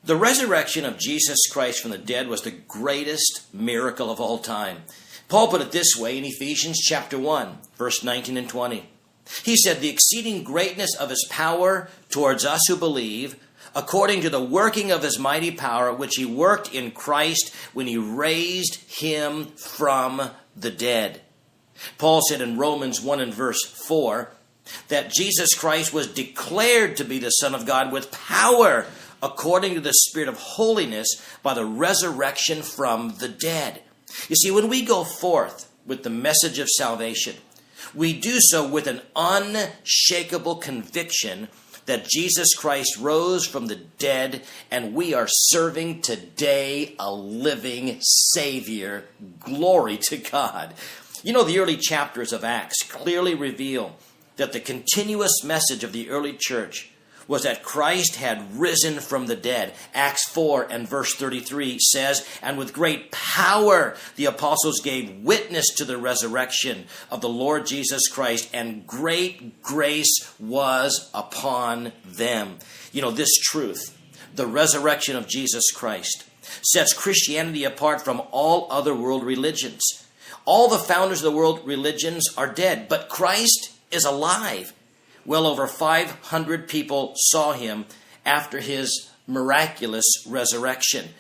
The resurrection of Jesus Christ from the dead was the greatest miracle of all time. Paul put it this way in Ephesians chapter 1, verse 19 and 20. He said, "The exceeding greatness of his power towards us who believe, according to the working of his mighty power, which he worked in Christ when he raised him from the dead." Paul said in Romans 1 and verse 4 that Jesus Christ was declared to be the Son of God with power according to the Spirit of holiness by the resurrection from the dead. You see, when we go forth with the message of salvation, we do so with an unshakable conviction that Jesus Christ rose from the dead, and we are serving today a living Savior. Glory to God. You know, the early chapters of Acts clearly reveal that the continuous message of the early church was that Christ had risen from the dead. Acts 4 and verse 33 says, "And with great power the apostles gave witness to the resurrection of the Lord Jesus Christ, and great grace was upon them." You know, this truth, the resurrection of Jesus Christ, sets Christianity apart from all other world religions. All the founders of the world religions are dead, but Christ is alive. Well over 500 people saw him after his miraculous resurrection.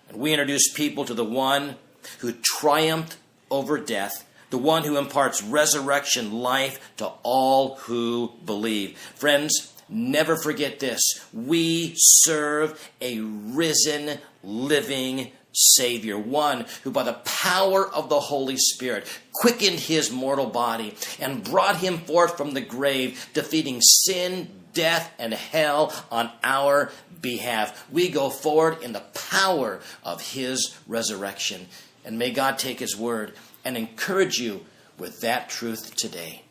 And we introduce people to the one who triumphed over death, the one who imparts resurrection life to all who believe. Friends, never forget this. We serve a risen, living Savior, one who by the power of the Holy Spirit quickened his mortal body and brought him forth from the grave, defeating sin, death, and hell on our behalf. We go forward in the power of his resurrection. And may God take his word and encourage you with that truth today.